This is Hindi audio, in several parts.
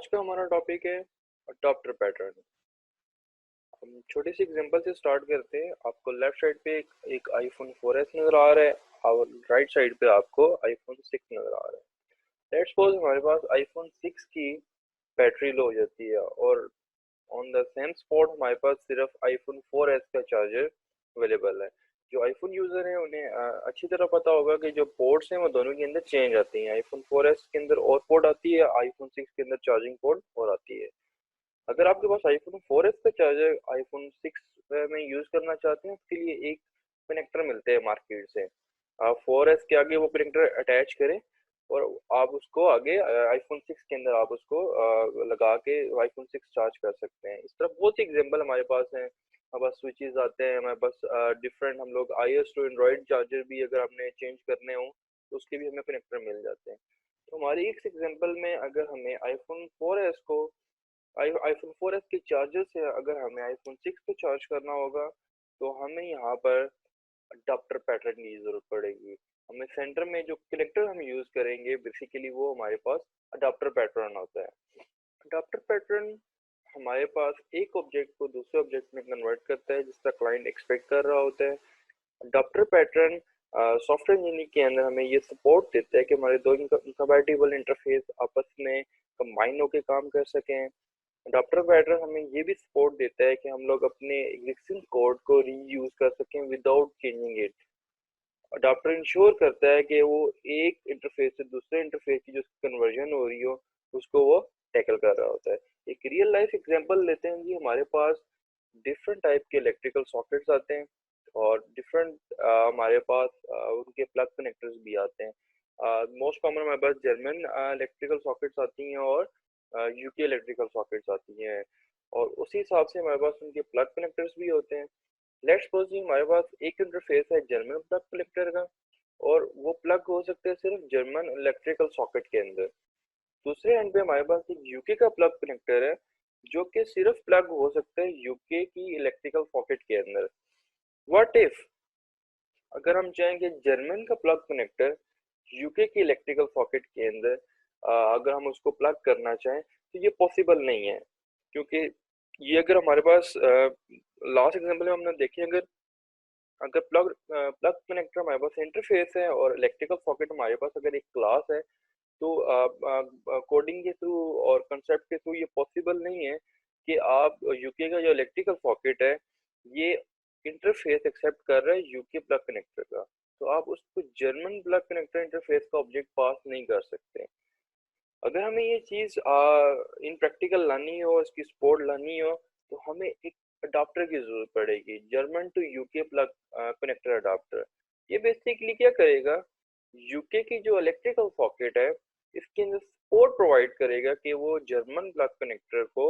आज का हमारा टॉपिक है अडॉप्टर पैटर्न। हम छोटी सी एग्जांपल से स्टार्ट करते हैं। आपको लेफ्ट साइड पे एक आईफोन 4S नज़र आ रहा है और राइट साइड पे आपको आईफोन 6 नज़र आ रहा है। लेट्स सपोज हमारे पास आईफोन 6 की बैटरी लो हो जाती है और ऑन द सेम स्पॉट हमारे पास सिर्फ आईफोन 4S का चार्जर अवेलेबल है। जो आईफोन यूज़र हैं उन्हें अच्छी तरह पता होगा कि जो पोर्ट्स हैं वो दोनों के अंदर चेंज आती हैं। आईफोन 4S के अंदर और पोर्ट आती है, आईफोन 6 के अंदर चार्जिंग पोर्ट और आती है। अगर आपके पास आईफोन 4S का चार्जर आईफोन 6 में यूज़ करना चाहते हैं, उसके लिए एक कनेक्टर मिलते हैं मार्केट से। आप 4S के आगे वो कनेक्टर अटैच करें और आप उसको आगे आईफोन 6 के अंदर आप उसको लगा के आईफोन 6 चार्ज कर सकते हैं। इस तरह बहुत सी एग्जांपल हमारे पास हैं। हमारे पास स्विचेस आते हैं, हमारे पास डिफरेंट हम लोग iOS टू एंड्रॉइड चार्जर भी अगर हमने चेंज करने हो तो उसके भी हमें कनेक्टर मिल जाते हैं। तो हमारी इस एग्जांपल में अगर हमें आईफोन 4S को आईफोन 4S के चार्जर से अगर हमें आईफोन 6 को चार्ज करना होगा तो हमें यहाँ पर अडाप्टर पैटर्न की जरूरत पड़ेगी। हमें सेंटर में जो कनेक्टर हम यूज करेंगे बेसिकली वो हमारे पास अडाप्टर पैटर्न होता है। अडाप्टर पैटर्न हमारे पास एक ऑब्जेक्ट को दूसरे ऑब्जेक्ट में कन्वर्ट करता है जिसका क्लाइंट एक्सपेक्ट कर रहा होता है। अडाप्टर पैटर्न सॉफ्टवेयर इंजीनियरिंग के अंदर हमें ये सपोर्ट देता है कि हमारे दो इनकम्पैटिबल इंटरफेस आपस में कंबाइन होकर काम कर सकें। अडॉप्टर पैटर्न हमें ये भी सपोर्ट देता है कि हम लोग अपने एग्जिस्टिंग कोड को रीयूज कर सकें without changing it. Adopter ensure करता है कि वो एक इंटरफेस से दूसरे इंटरफेस की जो कन्वर्जन हो रही हो उसको वो टैकल कर रहा होता है। एक रियल लाइफ एग्जांपल लेते हैं जी। हमारे पास डिफरेंट टाइप के इलेक्ट्रिकल सॉकेट्स आते हैं और डिफरेंट हमारे पास उनके प्लग कनेक्टर्स भी आते हैं। मोस्ट कॉमन हमारे पास जर्मन इलेक्ट्रिकल सॉकेट्स आती हैं और यूके इलेक्ट्रिकल सॉकेट्स आती हैं और उसी हिसाब से हमारे पास उनके प्लग कनेक्टर्स भी होते हैं। लेट्स सपोज जी हमारे पास एक इंटरफेस है जर्मन प्लग कनेक्टर का और वो प्लग हो सकता है सिर्फ जर्मन इलेक्ट्रिकल सॉकेट के अंदर। दूसरे एंड पे हमारे पास एक यूके का प्लग कनेक्टर है जो कि सिर्फ प्लग हो सकता है यूके की इलेक्ट्रिकल सॉकेट के अंदर। व्हाट इफ अगर हम चाहें कि जर्मन का प्लग कनेक्टर यूके की इलेक्ट्रिकल सॉकेट के अंदर अगर हम उसको प्लग करना चाहें तो ये पॉसिबल नहीं है, क्योंकि ये अगर हमारे पास लास्ट एग्जांपल में हमने देखें, अगर अगर प्लग कनेक्टर हमारे पास इंटरफेस है और इलेक्ट्रिकल सॉकेट हमारे पास अगर एक क्लास है तो कोडिंग के थ्रू और कंसेप्ट के थ्रू ये पॉसिबल नहीं है कि आप यूके का जो इलेक्ट्रिकल सॉकेट है ये इंटरफेस एक्सेप्ट कर रहा है यूके प्लग कनेक्टर का, तो आप उसको जर्मन प्लग कनेक्टर इंटरफेस का ऑब्जेक्ट पास नहीं कर सकते। अगर हमें ये चीज़ इन प्रैक्टिकल लानी हो, इसकी सपोर्ट लानी हो तो हमें एक अडाप्टर की ज़रूरत पड़ेगी, German to UK plug connector adapter. ये बेसिकली क्या करेगा, यूके की जो इलेक्ट्रिकल सॉकेट है इसके अंदर सपोर्ट प्रोवाइड करेगा कि वो जर्मन प्लग कनेक्टर को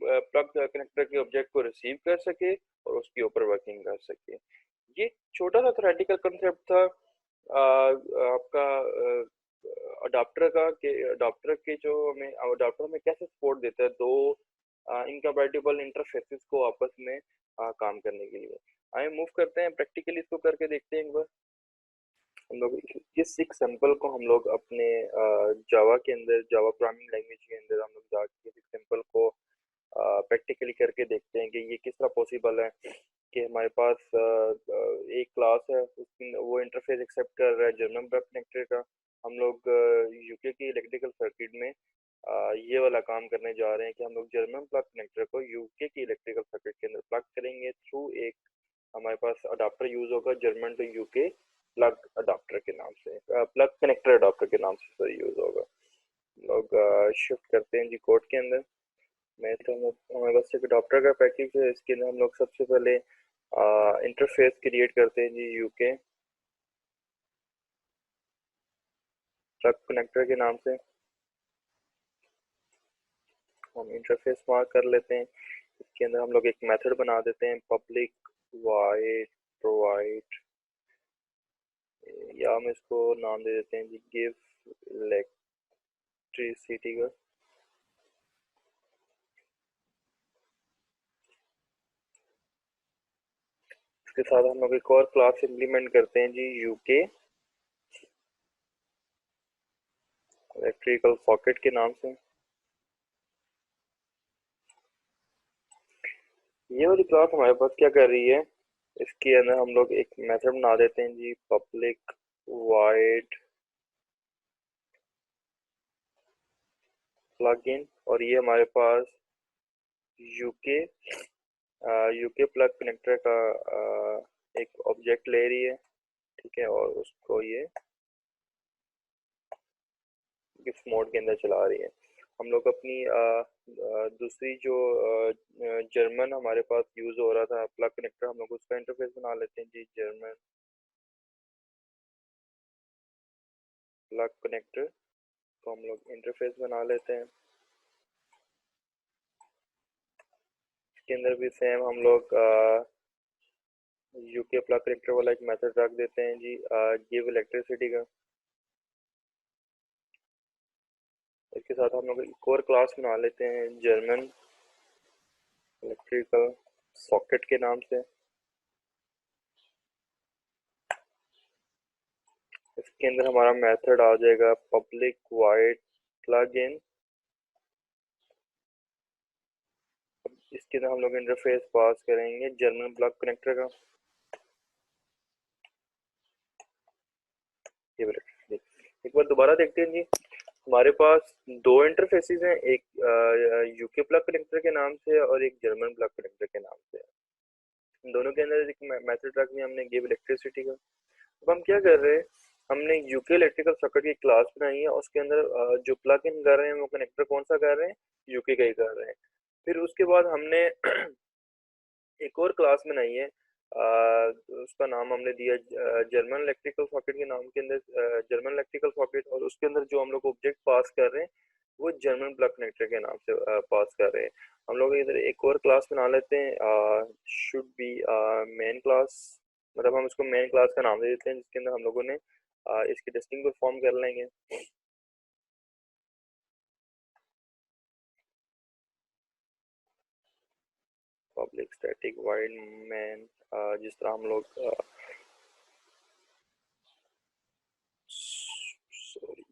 प्लग कनेक्टर के ऑब्जेक्ट को रिसीव कर सके और उसके ऊपर वर्किंग कर सके। ये छोटा सा थ्योरेटिकल कंसेप्ट था आपका अडाप्टर का, कि अडाप्टर के जो हमें अडाप्टर में कैसे सपोर्ट देता है दो इनकम्पैटिबल इंटरफेसेस को आपस में काम करने के लिए। आइए मूव करते हैं, प्रैक्टिकली इसको करके देखते हैं एक बार। हम लोग इस एग्जांपल को हम लोग अपने जावा के अंदर, जावा प्रोग्रामिंग लैंग्वेज के अंदर हम लोग जाके इस एग्जांपल को प्रैक्टिकली करके देखते हैं कि ये किस तरह पॉसिबल है कि हमारे पास एक क्लास है वो इंटरफेस एक्सेप्ट कर रहा है जर्मन प्लग कनेक्टर का। हम लोग यूके की इलेक्ट्रिकल सर्किट में ये वाला काम करने जा रहे हैं कि हम लोग जर्मन प्लग कनेक्टर को यूके की इलेक्ट्रिकल सर्किट के अंदर प्लग करेंगे थ्रू एक हमारे पास अडाप्टर यूज होगा German to UK plug adapter के नाम से, प्लग कनेक्टर अडाप्टर के नाम से सॉरी यूज होगा। लोग शिफ्ट करते हैं जी कोड के अंदर। मैं तो हमारे पास एक अडाप्टर का पैकेज है, इसके अंदर हम लोग सबसे पहले इंटरफेस क्रिएट करते हैं जी यूके प्लग कनेक्टर के नाम से। हम इंटरफेस मार्क कर लेते हैं, इसके अंदर हम लोग एक मेथड बना देते हैं पब्लिक वाइड प्रोवाइड, या हम इसको नाम दे देते हैं जी गिव इलेक्ट्रिसिटी का। इसके साथ हम लोग एक और क्लास इम्प्लीमेंट करते हैं जी यूके इलेक्ट्रिकल सॉकेट के नाम से। ये वाली क्लास हमारे पास क्या कर रही है, इसके अंदर हम लोग एक मेथड बना देते हैं जी, पब्लिक वाइड प्लग इन। और ये हमारे पास यूके यूके प्लग कनेक्टर का एक ऑब्जेक्ट ले रही है, ठीक है, और उसको ये गिफ्ट मोड के अंदर चला रही है। हम लोग अपनी दूसरी जो जर्मन हमारे पास यूज़ हो रहा था प्लग कनेक्टर, हम लोग उसका इंटरफेस बना लेते हैं जी, जर्मन प्लग कनेक्टर। तो हम लोग इंटरफेस बना लेते हैं। इसके अंदर भी सेम हम लोग यूके प्लग कनेक्टर वाला एक मेथड रख देते हैं जी, गिव इलेक्ट्रिसिटी का। इसके साथ हम लोग एक और क्लास बना लेते हैं, जर्मन इलेक्ट्रिकल सॉकेट के नाम से। इसके अंदर हमारा मेथड आ जाएगा पब्लिक वाइड प्लग इन। इसके अंदर हम लोग इंटरफेस पास करेंगे जर्मन प्लग कनेक्टर का। ये एक बार दोबारा देखते हैं जी। हमारे पास दो इंटरफेसेस हैं, एक यूके प्लग कनेक्टर के नाम से और एक जर्मन प्लग कनेक्टर के नाम से। इन दोनों के अंदर एक मैसेज रख दिया हमने, गिव इलेक्ट्रिसिटी का। अब हम क्या कर रहे हैं, हमने यूके इलेक्ट्रिकल सर्किट की क्लास बनाई है, उसके अंदर जो प्लग इन कर रहे हैं वो कनेक्टर कौन सा कर रहे हैं, यूके का ही कर रहे हैं। फिर उसके बाद हमने एक और क्लास बनाई है, उसका नाम हमने दिया जर्मन इलेक्ट्रिकल सॉकेट के नाम के अंदर, जर्मन इलेक्ट्रिकल सॉकेट। और उसके अंदर जो हम लोग ऑब्जेक्ट पास कर रहे हैं वो जर्मन प्लग कनेक्टर के नाम से पास कर रहे हैं। हम लोग इधर एक और क्लास बना लेते हैं, शुड बी मेन क्लास। मतलब हम उसको मेन क्लास का नाम दे देते हैं, जिसके अंदर हम लोगों ने इसकी टेस्टिंग परफॉर्म कर लेंगे। पब्लिक स्टैटिक वाइड मेन, जिस तरह हम लोग सॉरी,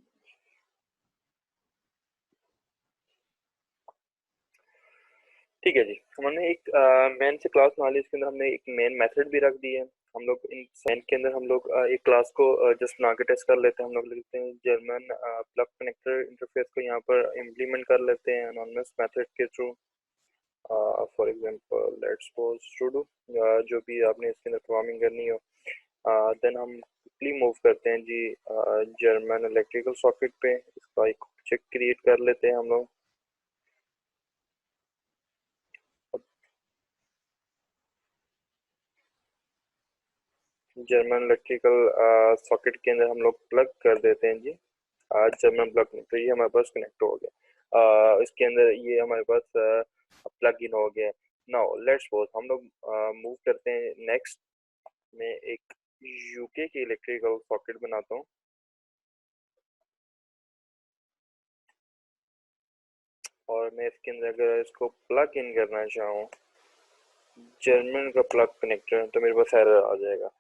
ठीक है जी। हमने एक मेन से क्लास बना ली, इसके अंदर हमने एक मेन मेथड भी रख दी है। हम लोग इन मेन के अंदर हम लोग एक क्लास को जस्ट बना के टेस्ट कर लेते हैं। हम लोग लिखते हैं जर्मन प्लग कनेक्टर इंटरफेस को यहाँ पर इम्प्लीमेंट कर लेते हैं अनोनिमस मेथड के थ्रू। For example let's suppose pseudo, जो भी आपने इसके अंदर प्रोग्रामिंग करनी हो। देन हम क्विकली मूव करते हैं जी जर्मन इलेक्ट्रिकल सॉकेट पे, इसका एक ऑब्जेक्ट क्रिएट कर लेते हैं हम लोग। जर्मन इलेक्ट्रिकल सॉकेट के अंदर हम लोग प्लग कर देते हैं जी जर्मन प्लग कनेक्टर। ये हमारे पास कनेक्ट हो गया, इसके अंदर ये हमारे पास प्लग इन हो गया। नाउ लेट्स सपोज हम लोग मूव करते हैं नेक्स्ट में एक यूके की इलेक्ट्रिकल सॉकेट बनाता हूँ। और मैं इसके अंदर अगर इसको प्लग इन करना चाहूँ जर्मन का प्लग कनेक्टर, तो मेरे पास एरर आ जाएगा,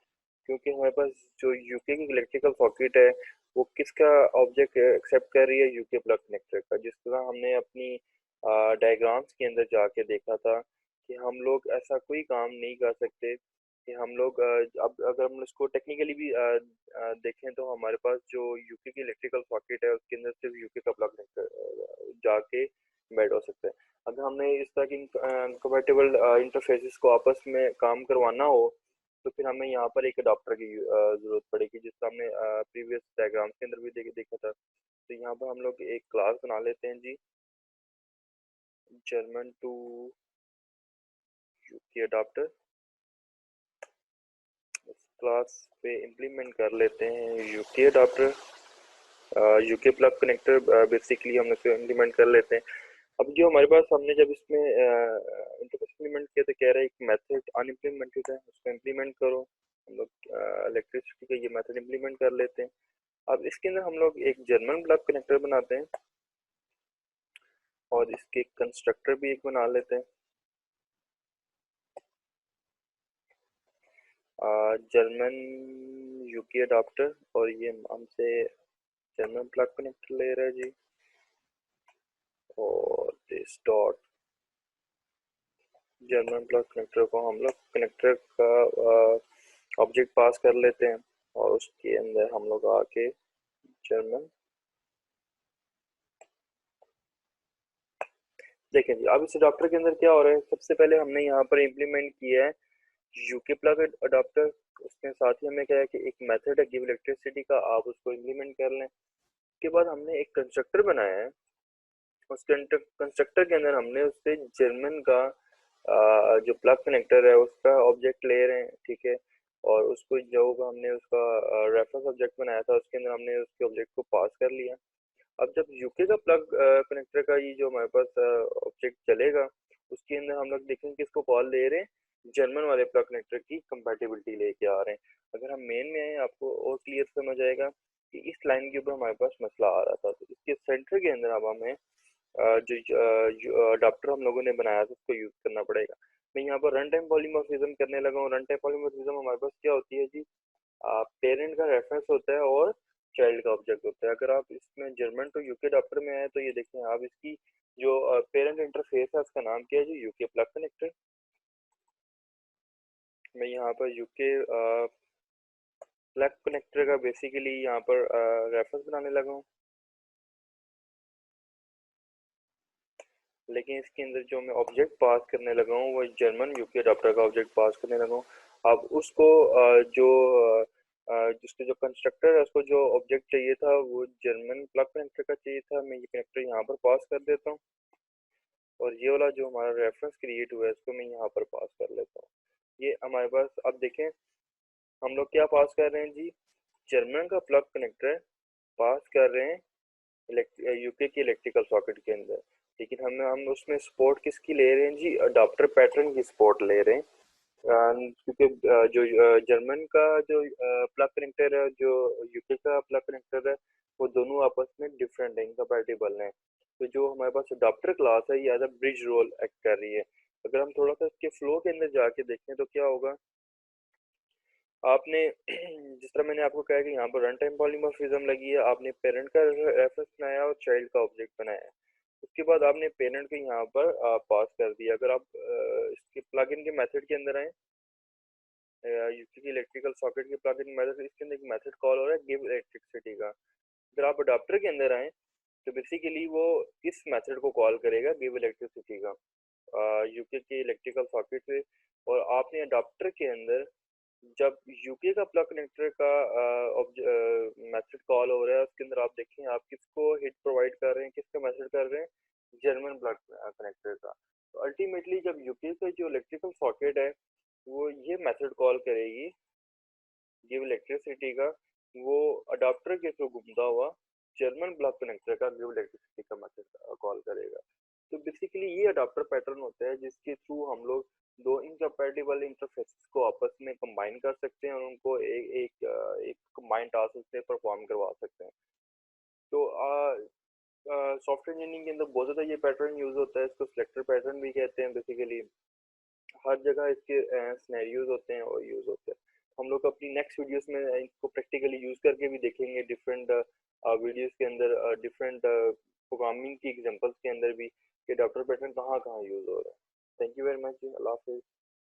क्योंकि हमारे पास जो यूके की इलेक्ट्रिकल सॉकेट है वो किसका ऑब्जेक्ट एक्सेप्ट कर रही है, यूके प्लग कनेक्टर का। जिस तरह हमने अपनी डायग्राम्स के अंदर जाके देखा था कि हम लोग ऐसा कोई काम नहीं कर सकते कि हम लोग अब अगर हम इसको टेक्निकली भी देखें तो हमारे पास जो यूके की इलेक्ट्रिकल सॉकेट है उसके अंदर सिर्फ यूके का प्लग कनेक्टर जाके बैड हो सकता है। अगर हमने इस तरह की कंपैटिबल इंटरफेसेस को आपस में काम करवाना हो तो फिर हमें यहाँ पर एक अडॉप्टर की जरूरत पड़ेगी, जिसका हमने प्रीवियस डायग्राम के अंदर भी देखा था। तो यहाँ पर हम लोग एक क्लास बना लेते हैं जी, जर्मन टू यूके अडॉप्टर। इस क्लास पे इम्प्लीमेंट कर लेते हैं UK adopter, UK plug connector basically हम इसको इम्प्लीमेंट कर लेते हैं। अब जो हमारे पास हमने जब इसमें इंटरफेस इम्प्लीमेंट किया तो कह रहा है एक मेथड अनइम्प्लीमेंटेड है, उसको इम्प्लीमेंट करो। हम लोग इलेक्ट्रिसिटी का ये मेथड इम्प्लीमेंट कर लेते हैं। अब इसके अंदर हम लोग एक जर्मन प्लग कनेक्टर बनाते हैं और इसके कंस्ट्रक्टर भी एक बना लेते हैं, जर्मन यूके अडॉप्टर। और ये हमसे जर्मन प्लग कनेक्टर ले रहा है जी, और this dot German plus connector को हम लोग कनेक्टर का ऑब्जेक्ट पास कर लेते हैं और उसके अंदर हम लोग आके जर्मन देखें जी। अब इस अडॉप्टर के अंदर क्या हो रहा है, सबसे पहले हमने यहाँ पर इम्प्लीमेंट किया है यूके प्लग अडॉप्टर। उसके साथ ही हमें क्या है कि एक मेथड है गिव इलेक्ट्रिसिटी का, आप उसको इम्प्लीमेंट कर लें। उसके बाद हमने एक कंस्ट्रक्टर बनाया है, उस कंस्ट्रक्टर के अंदर हमने उससे जर्मन का जो प्लग कनेक्टर है उसका ऑब्जेक्ट ले रहे हैं, ठीक है। और उसको जो हमने उसका रेफरेंस ऑब्जेक्ट बनाया था उसके अंदर हमने उसके ऑब्जेक्ट को पास कर लिया। अब जब यूके का प्लग कनेक्टर का ये जो हमारे पास ऑब्जेक्ट चलेगा उसके अंदर हम लोग देखेंगे कि इसको कॉल दे रहे हैं जर्मन वाले प्लग कनेक्टर की कंपैटिबिलिटी लेके आ रहे हैं। अगर हम मेन में आए आपको और क्लियर समझ आएगा कि इस लाइन के ऊपर हमारे पास मसला आ रहा था। तो इसके सेंटर के अंदर अब हमें जो अडाप्टर हम लोगों ने बनाया था उसको यूज करना पड़ेगा। मैं यहाँ पर रन टाइम पॉलीमॉर्फिज्म करने लगा हूँ। रन टाइम पॉलीमॉर्फिज्म हमारे पास क्या होती है जी, पेरेंट का रेफरेंस होता है और चाइल्ड का ऑब्जेक्ट होता है। अगर आप इसमें जर्मन टू यूके अडॉप्टर में आए तो ये देखें आप, इसकी जो पेरेंट इंटरफेस है उसका नाम क्या है जी, यूके प्लग कनेक्टर। मैं यहाँ पर यूके प्लग कनेक्टर का बेसिकली यहाँ पर रेफरेंस बनाने लगा हूँ, लेकिन इसके अंदर जो मैं ऑब्जेक्ट पास करने लगा हूँ वो जर्मन यूके अडॉप्टर का ऑब्जेक्ट पास करने लगा हूँ। अब उसको जिसके जो कंस्ट्रक्टर है उसको जो ऑब्जेक्ट चाहिए था वो जर्मन प्लग कनेक्टर का चाहिए था। मैं ये कनेक्टर यहाँ पर पास कर देता हूँ और ये वाला जो हमारा रेफरेंस क्रिएट हुआ है इसको मैं यहाँ पर पास कर लेता हूँ। ये हमारे पास अब देखें हम लोग क्या पास कर रहे हैं जी, जर्मन का प्लग कनेक्टर पास कर रहे हैं यूके की इलेक्ट्रिकल सॉकेट के अंदर। लेकिन हम उसमें सपोर्ट किसकी ले रहे हैं जी, अडाप्टर पैटर्न की सपोर्ट ले रहे हैं। क्योंकि जो जर्मन का जो प्लग कनेक्टर है जो यूके का प्लग कनेक्टर है वो दोनों आपस में डिफरेंट है, इनकम्पैटिबल हैं। तो जो हमारे पास अडाप्टर क्लास है ये as a bridge role act कर रही है। अगर हम थोड़ा सा इसके फ्लो के अंदर जाके देखें तो क्या होगा, आपने जिस तरह मैंने आपको कहा कि यहाँ पर रन टाइम पॉलीमॉर्फिज्म लगी है, आपने पेरेंट का रेफरेंस बनाया और चाइल्ड का ऑब्जेक्ट बनाया है। उसके बाद आपने पेरेंट को यहाँ पर पास कर दिया। अगर आप इसके प्लग इन के मेथड के अंदर आए, यूके की इलेक्ट्रिकल सॉकेट के प्लग इन मेथड, इसके अंदर एक मेथड कॉल हो रहा है गिव इलेक्ट्रिसिटी का। अगर आप अडाप्टर के अंदर आए तो बेसिकली वो इस मेथड को कॉल करेगा गिव इलेक्ट्रिसिटी का यूके के इलेक्ट्रिकल सॉकेट से। और आपने अडाप्टर के अंदर जब यूके का प्लग कनेक्टर का मेथड कॉल हो रहा है उसके अंदर आप देखें आप किसको हिट प्रोवाइड कर रहे हैं, किसका मेथड कर रहे हैं, जर्मन प्लग कनेक्टर का। तो अल्टीमेटली जब यूके का जो इलेक्ट्रिकल सॉकेट है वो ये मेथड कॉल करेगी गिव इलेक्ट्रिसिटी का, वो अडाप्टर के थ्रू घूमता हुआ जर्मन प्लग कनेक्टर का गिव इलेक्ट्रिसिटी का मेथड कॉल करेगा। तो बेसिकली ये अडाप्टर पैटर्न होता है जिसके थ्रू हम लोग दो इनकम्पैटिबल इंटरफेसेस को आपस में कंबाइन कर सकते हैं और उनको एक कंबाइन टास्क से परफॉर्म करवा सकते हैं। तो सॉफ्टवेयर इंजीनियरिंग के अंदर बहुत ज़्यादा ये पैटर्न यूज़ होता है, इसको सिलेक्टर पैटर्न भी कहते हैं। बेसिकली हर जगह इसके सिनेरियोज होते हैं और यूज़ होते हैं। हम लोग अपनी नेक्स्ट वीडियोस में इनको प्रैक्टिकली यूज़ करके भी देखेंगे, डिफरेंट वीडियोस के अंदर डिफरेंट प्रोग्रामिंग की एग्जांपल्स के अंदर भी कि डॉक्टर पैटर्न कहाँ कहाँ यूज़ हो रहा है। थैंक यू वेरी मच, अल्लाह हाफिज़।